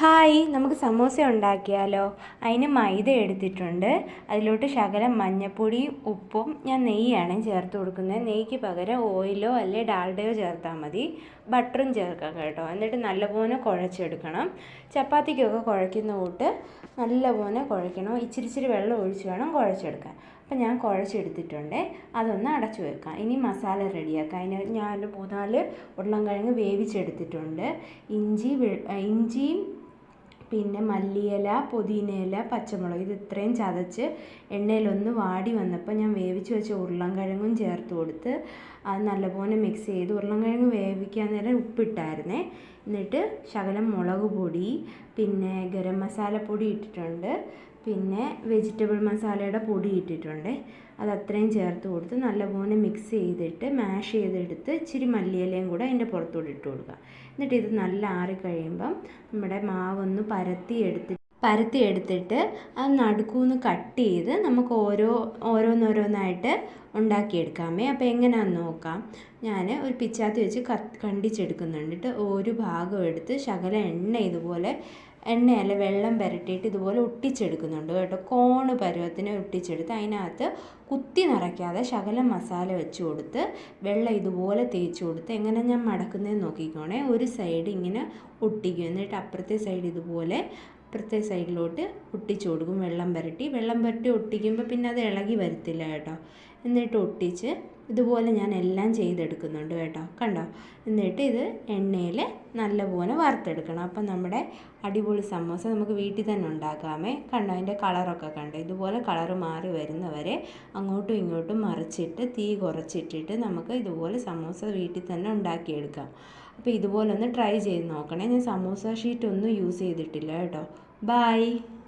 Hi, നമുക്ക് സമോസ ഉണ്ടാക്കിയാലോ? അതിന് മൈദ എടുത്തിട്ടുണ്ട്. അതിലോട്ട് ശകലം മഞ്ഞൾപ്പൊടിയും ഉപ്പും ഞാൻ നെയ്യാണ് ചേർത്ത് കൊടുക്കുന്നത്. നെയ്ക്ക് പകരം ഓയിലോ അല്ലെ ഡാൽഡയോ ചേർത്താൽ മതി. ബട്ടറും ചേർക്കാം കേട്ടോ. എന്നിട്ട് നല്ലപോലെ കുഴച്ചെടുക്കണം. ചപ്പാത്തിക്കൊക്കെ കുഴയ്ക്കുന്ന കൂട്ട് നല്ലപോലെ കുഴയ്ക്കണം. ഇച്ചിരി വെള്ളം ഒഴിച്ച് വേണം കുഴച്ചെടുക്കാൻ. അപ്പം ഞാൻ കുഴച്ചെടുത്തിട്ടുണ്ട്. അതൊന്ന് അടച്ചു വെക്കാം. ഇനി മസാല റെഡിയാക്കാം. അതിന് ഞാൻ 3-4 ഉരുളൻകിഴങ്ങ് വേവിച്ചെടുത്തിട്ടുണ്ട്. ഇഞ്ചിയും പിന്നെ മല്ലിയില, പുതിനയില, പച്ചമുളക് ഇത് ഇത്രയും ചതച്ച് എണ്ണയിലൊന്ന് വാടി വന്നപ്പോൾ ഞാൻ വേവിച്ച് വെച്ച ഉരുളൻകിഴങ്ങും ചേർത്ത് കൊടുത്ത് അത് നല്ലപോലെ മിക്സ് ചെയ്ത് ഉരുളൻകിഴങ്ങ് വേവിക്കാൻ നേരം ഉപ്പിട്ടായിരുന്നേ. എന്നിട്ട് ശകലം മുളക് പൊടി, പിന്നെ ഗരം മസാലപ്പൊടി ഇട്ടിട്ടുണ്ട്, പിന്നെ വെജിറ്റബിൾ മസാലയുടെ പൊടി ഇട്ടിട്ടുണ്ട്. അത് അത്രയും ചേർത്ത് കൊടുത്ത് നല്ലപോലെ മിക്സ് ചെയ്തിട്ട് മാഷ് ചെയ്തെടുത്ത് ഇച്ചിരി മല്ലിയിലയും കൂടെ അതിൻ്റെ പുറത്തോട്ട് ഇട്ട് കൊടുക്കുക. എന്നിട്ട് ഇത് നല്ല ആറിക്കഴിയുമ്പം നമ്മുടെ മാവൊന്ന് പരത്തി എടുത്തിട്ട് അത് നടുക്കൂന്ന് കട്ട് ചെയ്ത് നമുക്ക് ഓരോന്നോരോന്നായിട്ട് ഉണ്ടാക്കിയെടുക്കാമേ. അപ്പോൾ എങ്ങനെയാണെന്ന് നോക്കാം. ഞാൻ ഒരു പിച്ചാത്തി വെച്ച് കണ്ടിച്ചെടുക്കുന്നുണ്ട്. എന്നിട്ട് ഒരു ഭാഗം എടുത്ത് ശകലം എണ്ണയല്ല വെള്ളം പുരട്ടിയിട്ട് ഇതുപോലെ ഒട്ടിച്ചെടുക്കുന്നുണ്ട് കേട്ടോ. കോണ് പരുവത്തിന് ഒട്ടിച്ചെടുത്ത് അതിനകത്ത് കുത്തി നിറയ്ക്കാതെ ശകലം മസാല വെച്ച് കൊടുത്ത് വെള്ളം ഇതുപോലെ തേച്ച് കൊടുത്ത് എങ്ങനെ ഞാൻ മടക്കുന്നതെന്ന് നോക്കിക്കോണേ. ഒരു സൈഡ് ഇങ്ങനെ ഒട്ടിക്കും, എന്നിട്ട് അപ്പുറത്തെ സൈഡിലോട്ട് ഒട്ടിച്ചു കൊടുക്കും. വെള്ളം പുരട്ടി ഒട്ടിക്കുമ്പോൾ പിന്നെ അത് ഇളകി വരത്തില്ല കേട്ടോ. എന്നിട്ട് ഒട്ടിച്ച് ഇതുപോലെ ഞാൻ എല്ലാം ചെയ്തെടുക്കുന്നുണ്ട് കേട്ടോ. കണ്ടോ? എന്നിട്ട് ഇത് എണ്ണയിൽ നല്ലപോലെ വറുത്തെടുക്കണം. അപ്പം നമ്മുടെ അടിപൊളി സമോസ നമുക്ക് വീട്ടിൽ തന്നെ ഉണ്ടാക്കാമേ. കണ്ടോ? അതിൻ്റെ കളറൊക്കെ കണ്ടോ? ഇതുപോലെ കളറ് മാറി വരുന്നവരെ അങ്ങോട്ടും ഇങ്ങോട്ടും മറിച്ചിട്ട് തീ കുറച്ചിട്ടിട്ട് നമുക്ക് ഇതുപോലെ സമോസ വീട്ടിൽ തന്നെ ഉണ്ടാക്കിയെടുക്കാം. അപ്പോൾ ഇതുപോലെ ഒന്ന് ട്രൈ ചെയ്ത് നോക്കണേ. ഞാൻ സമോസ ഷീറ്റ് ഒന്നും യൂസ് ചെയ്തിട്ടില്ല കേട്ടോ. ബൈ.